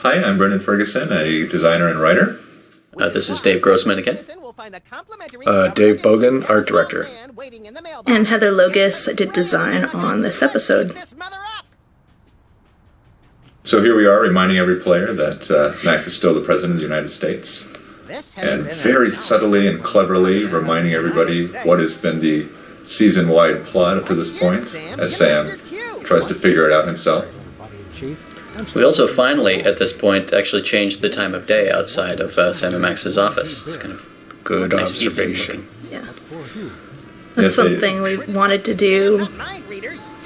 Hi, I'm Brendan Ferguson, a designer and writer. This is Dave Grossman again. Dave Bogan, art director. And Heather Logus did design on this episode. So here we are reminding every player that Max is still the President of the United States. And very subtly and cleverly reminding everybody what has been the season-wide plot up to this point, as Sam tries to figure it out himself. We also finally, at this point, actually changed the time of day outside of Sam and Max's office. It's kind of good nice observation. Yeah. That's something we wanted to do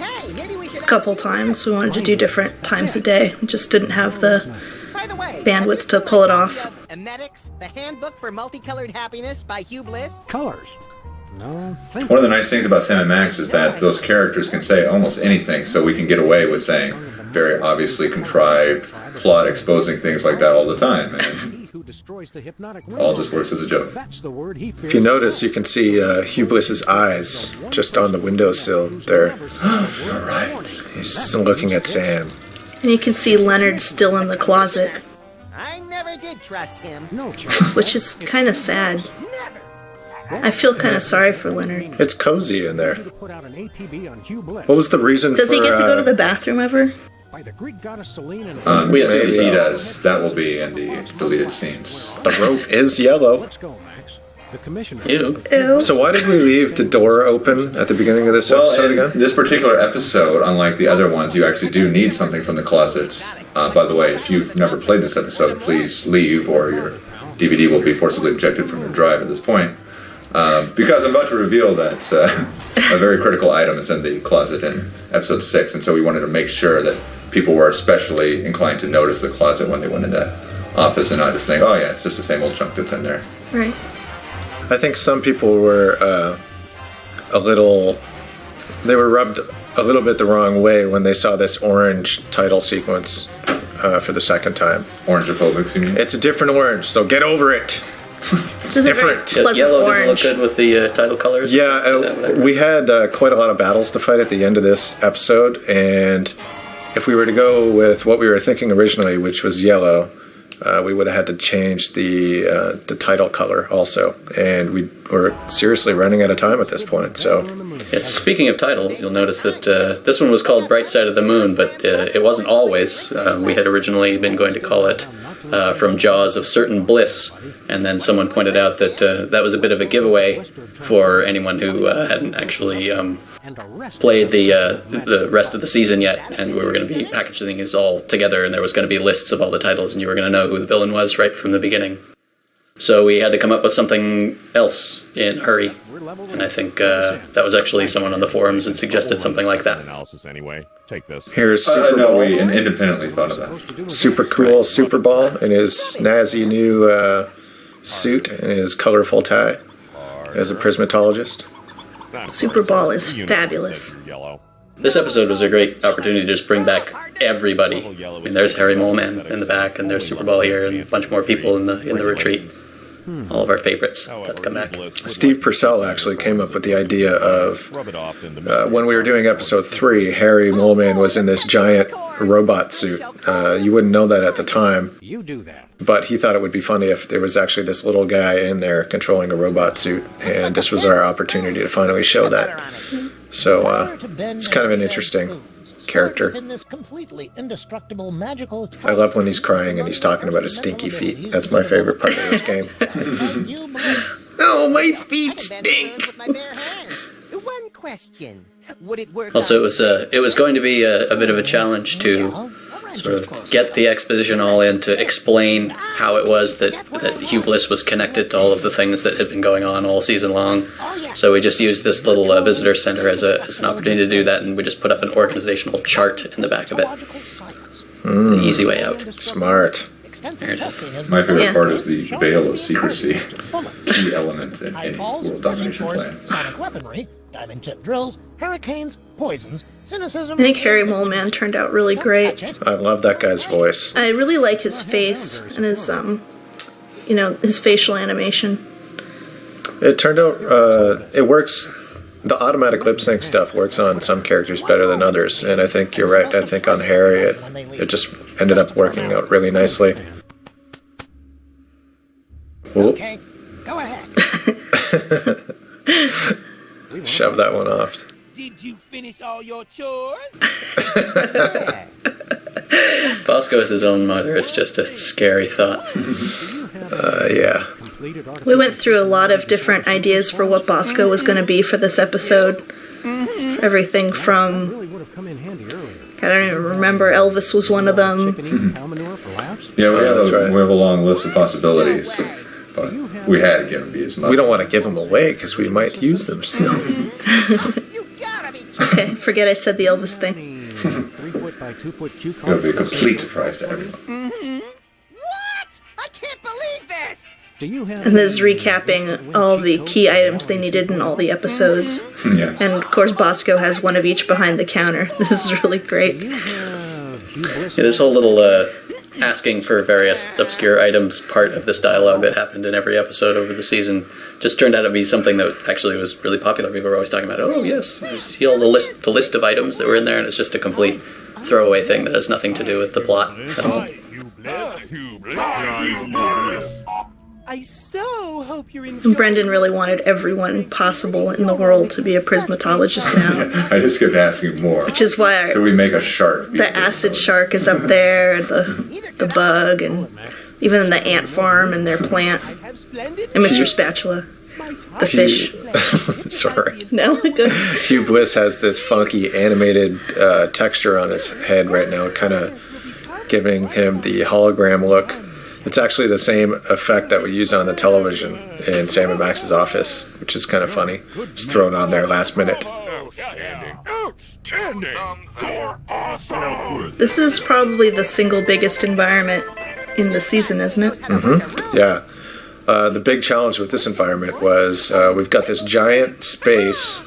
a couple times. We wanted to do different times a day. We just didn't have the bandwidth to pull it off. Emetics, the handbook for multicolored happiness by Hugh Bliss. Colors. No. One of the nice things about Sam and Max is that those characters can say almost anything, so we can get away with saying very obviously contrived, plot exposing things like that all the time. And all just works as a joke. If you notice, you can see Hugh Bliss's eyes just on the windowsill there. All right. He's just looking at Sam. And you can see Leonard still in the closet, I never did trust him. which is kind of sad. I feel kind of sorry for Leonard. It's cozy in there. What was the reason Does for... he get to go to the bathroom ever? We assume Maybe so. he does. That will be in the deleted scenes. The rope is yellow. Ew. Ew. So why did we leave the door open at the beginning of this Well, episode in again? this particular episode, unlike the other ones, you actually do need something from the closet. By the way, if you've never played this episode, please leave or your DVD will be forcibly ejected from your drive at this point. Because I'm about to reveal that a very critical item is in the closet in episode 6, and so we wanted to make sure that people were especially inclined to notice the closet when they went in that office and not just think, oh yeah, it's just the same old junk that's in there. Right. I think some people were they were rubbed a little bit the wrong way when they saw this orange title sequence for the second time. Orangephobics, you mean? It's a different orange, so get over it. It's just different. a very pleasant Yellow orange. didn't look good with the title colors. Yeah, we had quite a lot of battles to fight at the end of this episode, and if we were to go with what we were thinking originally, which was yellow, we would have had to change the title color also, and we were seriously running out of time at this point. So, Yes, speaking of titles, you'll notice that this one was called Bright Side of the Moon, but it wasn't always. We had originally been going to call it From Jaws of Certain Bliss, and then someone pointed out that that was a bit of a giveaway for anyone who hadn't actually played the rest of the season yet, and we were going to be packaging these all together, and there was going to be lists of all the titles, and you were going to know who the villain was right from the beginning. So we had to come up with something else in a hurry, and I think that was actually someone on the forums and suggested something like that. Analysis anyway. Take this. here's Super No, Ball. we independently thought of that. Super cool Super Ball in his snazzy new suit and his colorful tie as a prismatologist. Super Ball is fabulous. Yellow. This episode was a great opportunity to just bring back everybody. I mean, there's Harry Moleman in the back, and there's Super Ball here, and a bunch more people in the retreat. All of our favorites got to come back. Steve Purcell actually came up with the idea of Rub it off in the when we were doing episode 3, Harry Moleman was in this giant robot suit. You wouldn't know that at the time, You do that. but he thought it would be funny if there was actually this little guy in there controlling a robot suit, and this was our opportunity to finally show that. So it's kind of an interesting character. In this completely indestructible magical I love when he's crying and he's talking about his stinky feet. That's my favorite part of this game. Oh, my feet stink! With my bare hands. One question: would it work? Also, it was going to be a bit of a challenge to sort of get the exposition all in to explain how it was that Hugh Bliss was connected to all of the things that had been going on all season long. So we just used this little visitor center as an opportunity to do that, and we just put up an organizational chart in the back of it. The easy way out. Smart. There it is. My favorite Yeah. part is the veil of secrecy, key element in any world domination plan. Sonic weaponry, diamond tip drills, hurricanes, poisons, cynicism. I think Harry Moleman turned out really great. I love that guy's voice. I really like his face and his his facial animation. It turned out, it works, the automatic lip sync stuff works on some characters better than others, and I think you're right. I think on Harry, it just ended up working out really nicely. Ooh. Okay, go ahead. Shove that one off. Did you finish all your chores? Bosco as his own mother is just a scary thought. Yeah. We went through a lot of different ideas for what Bosco was going to be for this episode. Everything from, I don't even remember, Elvis was one of them. Yeah, that's right. we have a long list of possibilities, but we had to give him be his mother. We don't want to give them away because we might use them still. Okay, forget I said the Elvis thing. 3-foot by 2-foot cue It'll be a complete surprise to everyone. What? I can't believe this! Do you have And this is recapping all the key items they needed in all the episodes. Yeah. And of course Bosco has one of each behind the counter. This is really great. Yeah, this whole little asking for various obscure items part of this dialogue that happened in every episode over the season just turned out to be something that actually was really popular. People were always talking about, oh yes, you see all the list of items that were in there, and it's just a complete throwaway thing that has nothing to do with the plot at all. I so hope you're And Brendan really wanted everyone possible in the world to be a prismatologist now. I just kept asking more. Which is why Could we make a shark? the acid shark is up there, and the bug, and even the ant farm and their plant. And Mr. Spatula. The fish. Sorry. No? Good. Hugh Bliss has this funky animated texture on his head right now, kind of giving him the hologram look. It's actually the same effect that we use on the television in Sam and Max's office, which is kind of funny. It's thrown on there last minute. This is probably the single biggest environment in the season, isn't it? Mm-hmm. Yeah. The big challenge with this environment was we've got this giant space.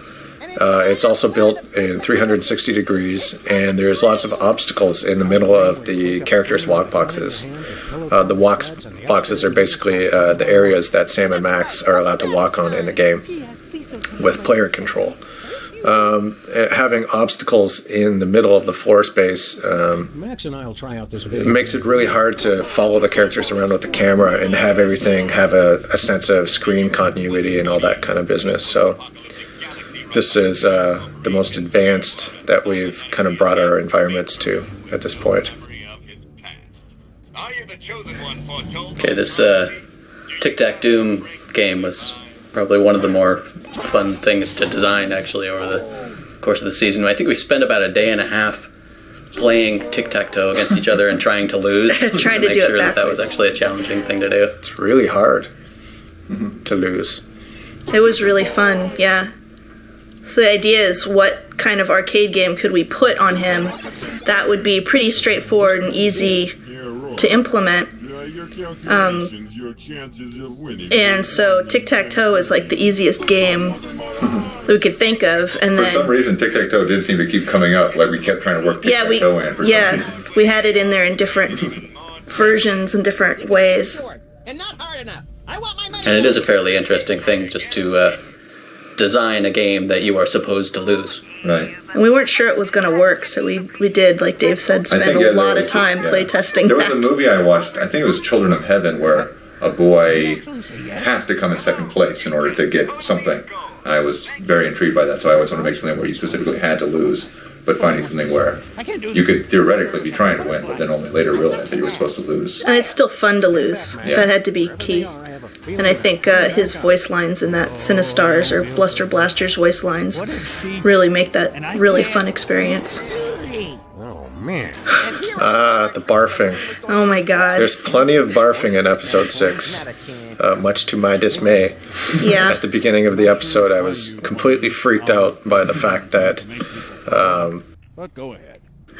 It's also built in 360 degrees, and there's lots of obstacles in the middle of the characters' walk boxes. The walk boxes are basically the areas that Sam and Max are allowed to walk on in the game with player control. Having obstacles in the middle of the floor space Max and I'll try out this video. it makes it really hard to follow the characters around with the camera and have everything have a sense of screen continuity and all that kind of business. So this is the most advanced that we've kind of brought our environments to at this point. Okay, this Tic-tac-doom game was probably one of the more fun things to design, actually, over the course of the season. I think we spent about a day and a half playing tic-tac-toe against each other and trying to lose. Trying to to make do it sure that was backwards. actually a challenging thing to do. It's really hard to lose. It was really fun, yeah. So the idea is, what kind of arcade game could we put on him that would be pretty straightforward and easy to implement? And so Tic-tac-toe is like the easiest game that we could think of, and For some then reason, Tic-tac-toe did seem to keep coming up. Like we kept trying to work Tic-tac-toe in for some reason. we had it in there in different versions and different ways. And not hard enough. I want my money. And it is a fairly interesting thing just to design a game that you are supposed to lose. Right. And we weren't sure it was going to work, so we did, like Dave said, spend a lot of time play testing There was that. a movie I watched, I think it was Children of Heaven, where a boy has to come in second place in order to get something. I was very intrigued by that, so I always want to make something where you specifically had to lose, but finding something where you could theoretically be trying to win, but then only later realize that you were supposed to lose. And it's still fun to lose. Yeah. That had to be key. And I think his voice lines in that Cinestars or Bluster Blaster's voice lines really make that really fun experience. Oh, man. The barfing. Oh my god. There's plenty of barfing in episode 6, much to my dismay. Yeah. At the beginning of the episode, I was completely freaked out by the fact that But go ahead.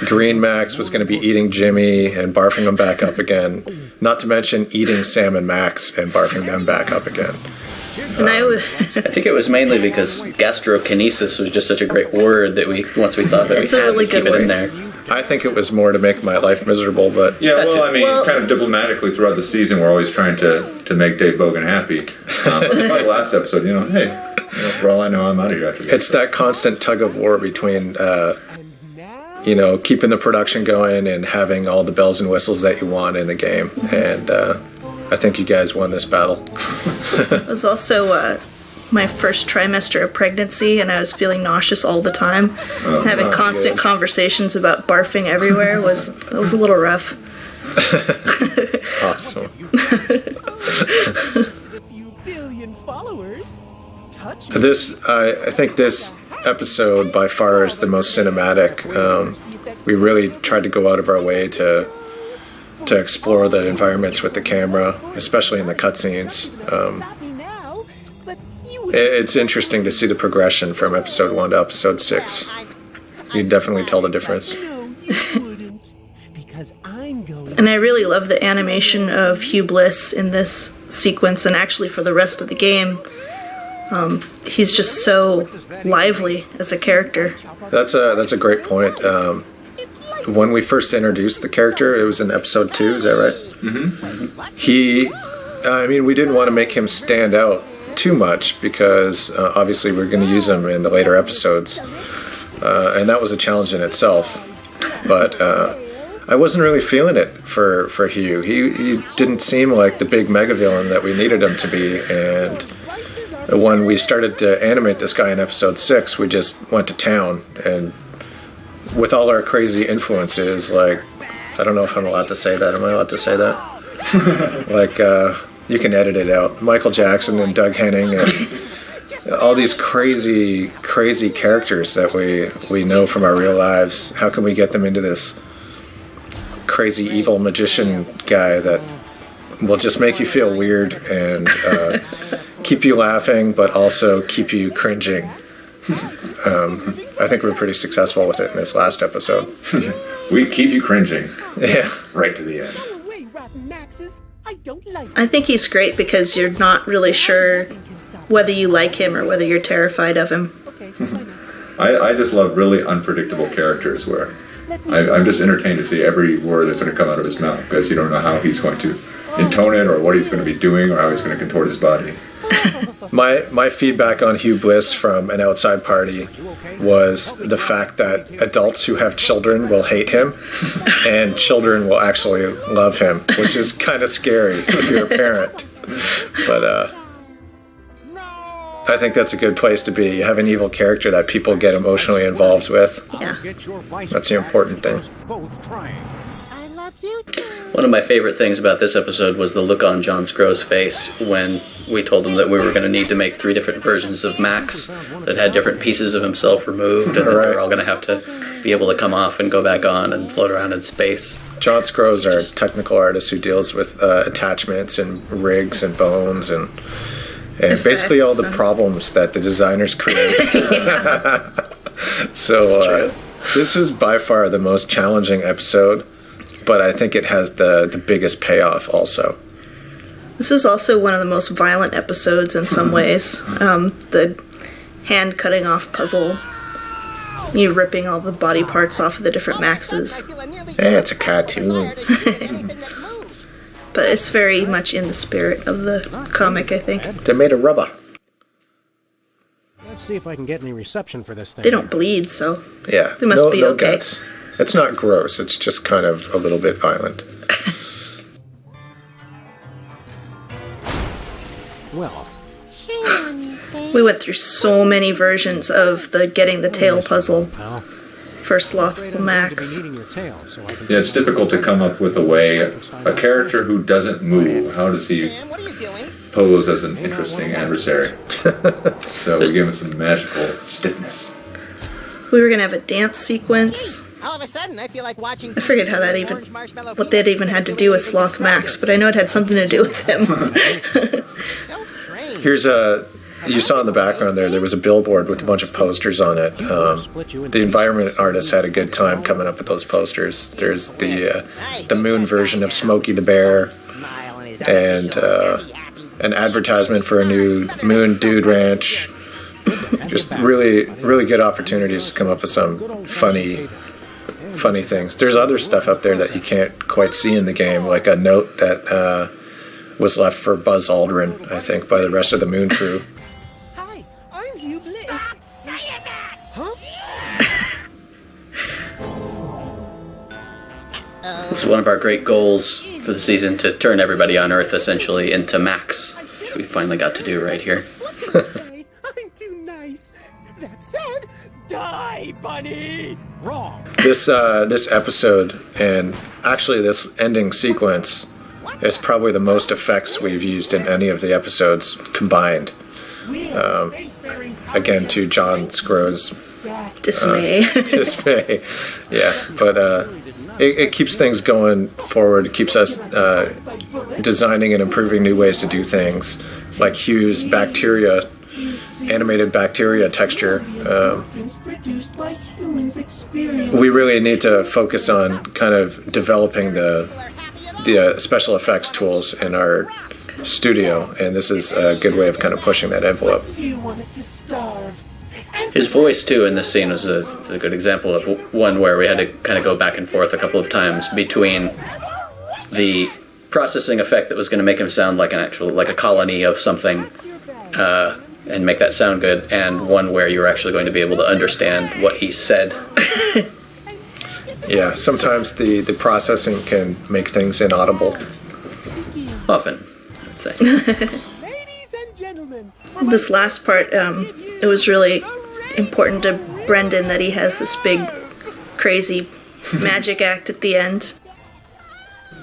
Green Max was going to be eating Jimmy and barfing him back up again. Not to mention eating Sam and Max and barfing them back up again. And I would. I think it was mainly because gastrokinesis was just such a great word that once we thought that It's we a had really to keep good it in word. there. I think it was more to make my life miserable, but Yeah, well, I mean, Well- kind of diplomatically throughout the season, we're always trying to make Dave Bogan happy. But by the last episode, hey, for all I know, I'm out of here after this. it's that constant tug of war between keeping the production going and having all the bells and whistles that you want in the game. And I think you guys won this battle. It was also my first trimester of pregnancy, and I was feeling nauseous all the time. Having constant conversations about barfing everywhere was a little rough. Awesome. I think this episode by far is the most cinematic. We really tried to go out of our way to explore the environments with the camera, especially in the cutscenes. It's interesting to see the progression from episode 1 to episode 6. You can definitely tell the difference. And I really love the animation of Hugh Bliss in this sequence, and actually for the rest of the game. He's just so lively as a character. That's a great point. When we first introduced the character, it was in episode 2, is that right? Mm-hmm. We didn't want to make him stand out too much because obviously we're going to use him in the later episodes. And that was a challenge in itself. But I wasn't really feeling it for Hugh. He didn't seem like the big mega villain that we needed him to be. And when we started to animate this guy in episode 6, we just went to town. And with all our crazy influences, like, I don't know if I'm allowed to say that. Am I allowed to say that? Like, you can edit it out. Michael Jackson and Doug Henning and all these crazy, crazy characters that we know from our real lives. How can we get them into this crazy evil magician guy that will just make you feel weird and keep you laughing, but also keep you cringing? I think we're pretty successful with it in this last episode. We keep you cringing. Yeah. Right to the end. I think he's great because you're not really sure whether you like him or whether you're terrified of him. I just love really unpredictable characters where I'm just entertained to see every word that's going to come out of his mouth because you don't know how he's going to intone it or what he's going to be doing or how he's going to contort his body. My feedback on Hugh Bliss from an outside party was the fact that adults who have children will hate him and children will actually love him, which is kind of scary if you're a parent. But I think that's a good place to be. You have an evil character that people get emotionally involved with. Yeah. That's the important thing. One of my favorite things about this episode was the look on John Scro's face when we told him that we were going to need to make 3 different versions of Max that had different pieces of himself removed, and that they were all going to have to be able to come off and go back on and float around in space. John Scro's our technical artist who deals with attachments and rigs and bones and basically all the problems that the designers create. So this was by far the most challenging episode, but I think it has the biggest payoff also. This is also one of the most violent episodes in some ways. The hand cutting off puzzle, you ripping all the body parts off of the different Maxes. Hey, it's a cartoon. But it's very much in the spirit of the comic, I think. They're made of rubber. Let's see if I can get any reception for this thing. They don't bleed, so Yeah, they must be okay. Guts. It's not gross, it's just kind of a little bit violent. Well, We went through so many versions of the getting the tail puzzle for Slothful Max. Yeah, it's difficult to come up with a way, a character who doesn't move, how does he pose as an interesting adversary? So we give him some magical stiffness. We were going to have a dance sequence. All of a sudden, I feel like watching. I forget how that even, what that even had to do with Sloth Max, but I know it had something to do with him. Here's you saw in the background there was a billboard with a bunch of posters on it. The environment artists had a good time coming up with those posters. There's the moon version of Smokey the Bear, and an advertisement for a new Moon Dude Ranch. Just really, really good opportunities to come up with some funny things. There's other stuff up there that you can't quite see in the game, like a note that was left for Buzz Aldrin, I think, by the rest of the Moon crew. Hi, I'm Hugh Bliss. Stop saying that! Huh? It was one of our great goals for the season to turn everybody on Earth essentially into Max, which we finally got to do right here. I'm too nice. That said, die, bunny! Wrong. This episode, and actually this ending sequence, is probably the most effects we've used in any of the episodes combined. Again, to John Scro's Dismay. dismay. Yeah, but it keeps things going forward. It keeps us designing and improving new ways to do things, like Hugh's bacteria, animated bacteria texture. We really need to focus on kind of developing the special effects tools in our studio, and this is a good way of kind of pushing that envelope. His voice, too, in this scene was a good example of one where we had to kind of go back and forth a couple of times between the processing effect that was going to make him sound like a colony of something, and make that sound good, and one where you were actually going to be able to understand what he said. Yeah, sometimes the processing can make things inaudible. Often, I'd say. Ladies and gentlemen, This last part, it was really important to Brendan that he has this big, crazy magic act at the end.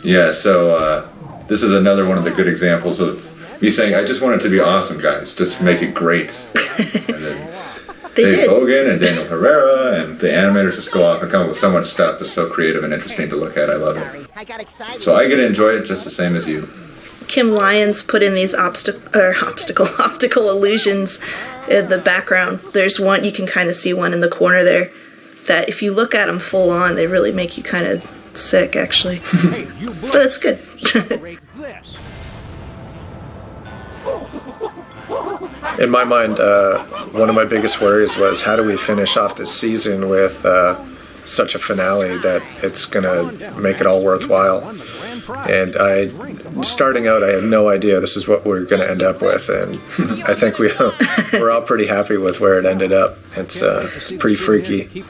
Yeah, so this is another one of the good examples of me saying, I just want it to be awesome, guys. Just make it great. And then They Dave did. Bogan and Daniel Herrera and the animators just go off and come up with so much stuff that's so creative and interesting to look at. I love it. I got excited. So I get to enjoy it just the same as you. Kim Lyons put in these optical illusions in the background. There's one, you can kind of see one in the corner there, that if you look at them full on, they really make you kind of sick, actually. Hey, you But it's good. break this. In my mind, one of my biggest worries was how do we finish off this season with such a finale that it's going to make it all worthwhile. And starting out, I had no idea this is what we're going to end up with, and I think we're all pretty happy with where it ended up. It's pretty freaky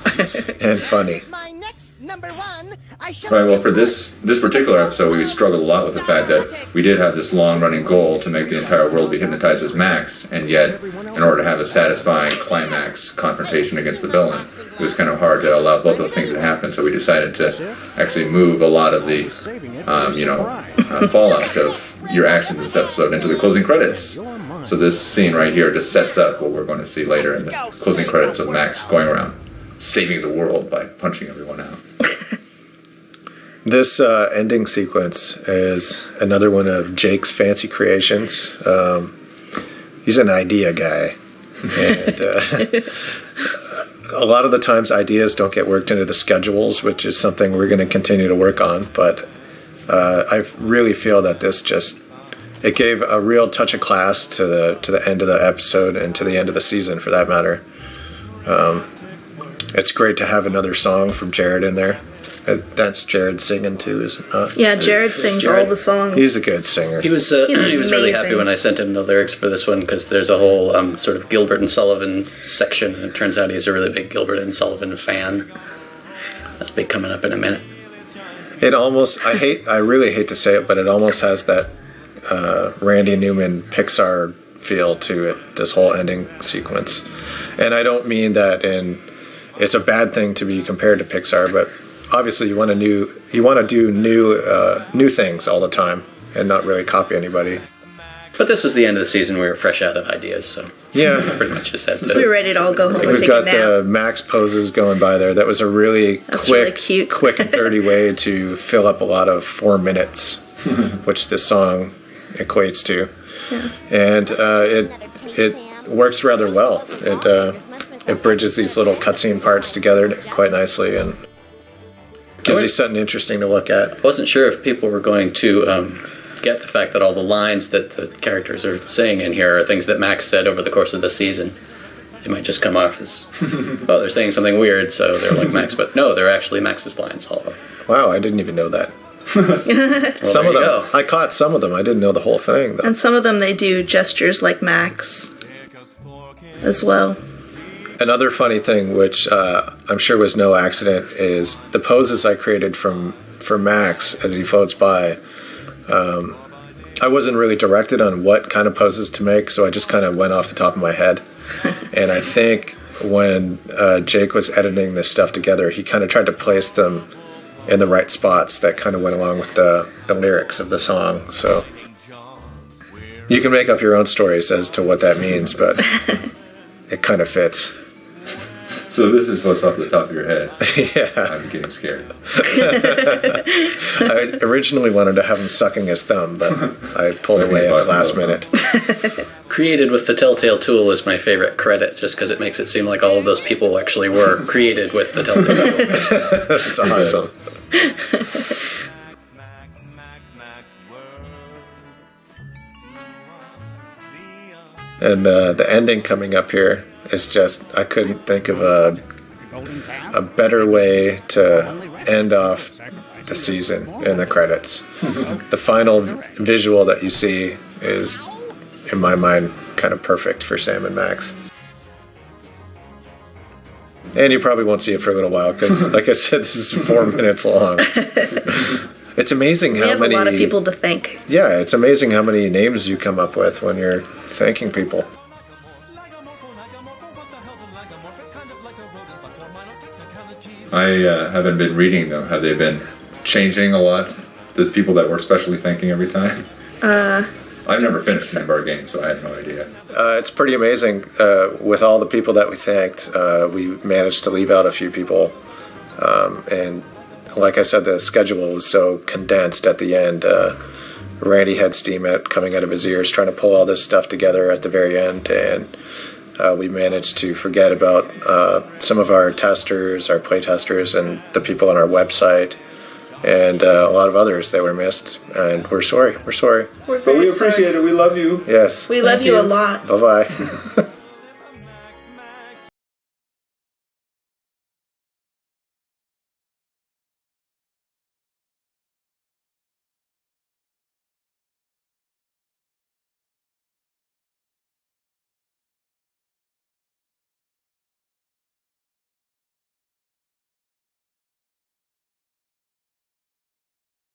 and funny. My next number one, I shall Right, well, for this particular episode, we struggled a lot with the fact that we did have this long-running goal to make the entire world be hypnotized as Max, and yet, in order to have a satisfying climax confrontation against the villain, it was kind of hard to allow both those things to happen, so we decided to actually move a lot of the, fallout of your actions in this episode into the closing credits. So this scene right here just sets up what we're going to see later in the closing credits of Max going around saving the world by punching everyone out. This ending sequence is another one of Jake's fancy creations. He's an idea guy. And a lot of the times ideas don't get worked into the schedules, which is something we're going to continue to work on. But I really feel that this it gave a real touch of class to the end of the episode and to the end of the season, for that matter. It's great to have another song from Jared in there. That's Jared singing too, is it not? Yeah, Jared sings all the songs. He's a good singer. He was he was really happy amazing. when I sent him the lyrics for this one, because there's a whole sort of Gilbert and Sullivan section, and it turns out he's a really big Gilbert and Sullivan fan. That'll be coming up in a minute. It almost, I really hate to say it, but it almost has that Randy Newman Pixar feel to it, this whole ending sequence. And I don't mean that it's a bad thing to be compared to Pixar, but obviously you want to do new things all the time and not really copy anybody. But this was the end of the season. We were fresh out of ideas, so Yeah. pretty much just had We were to. ready to all go home and We've take got a nap. the Max poses going by there. That was a really That's really quick, cute. quick and dirty way to fill up a lot of 4 minutes, which this song equates to. And it works rather well. It bridges these little cutscene parts together quite nicely and gives you something interesting to look at. I wasn't sure if people were going to get the fact that all the lines that the characters are saying in here are things that Max said over the course of the season. They might just come off as, oh, they're saying something weird, so they're like Max, but no, they're actually Max's lines all over. Wow, I didn't even know that. Well, Some of there them, you go. I caught some of them. I didn't know the whole thing, though. And some of them they do gestures like Max as well. Another funny thing, which I'm sure was no accident, is the poses I created from for Max as he floats by. I wasn't really directed on what kind of poses to make, so I just kind of went off the top of my head. And I think when Jake was editing this stuff together, he kind of tried to place them in the right spots that kind of went along with the lyrics of the song. So you can make up your own stories as to what that means, but it kind of fits. So this is what's off the top of your head. Yeah. I'm getting scared. I originally wanted to have him sucking his thumb, but I pulled away at the last minute. Created with the Telltale tool is my favorite credit, just because it makes it seem like all of those people actually were created with the Telltale tool. That's awesome. And the ending coming up here is just, I couldn't think of a better way to end off the season in the credits. The final visual that you see is, in my mind, kind of perfect for Sam and Max. And you probably won't see it for a little while because, like I said, this is 4 minutes long. It's amazing how many... We have a lot of people to thank. Yeah, it's amazing how many names you come up with when you're thanking people. I haven't been reading, though. Have they been changing a lot? The people that we're specially thanking every time? I've never finished an Ember game, so I have no idea. It's pretty amazing. With all the people that we thanked, we managed to leave out a few people. And like I said, the schedule was so condensed at the end. Randy had steam coming out of his ears trying to pull all this stuff together at the very end, and we managed to forget about some of our testers, our play testers, and the people on our website, and a lot of others that were missed. And we're sorry. We're But very we appreciate sorry. it. We love you. Yes. We love you a lot. Bye-bye.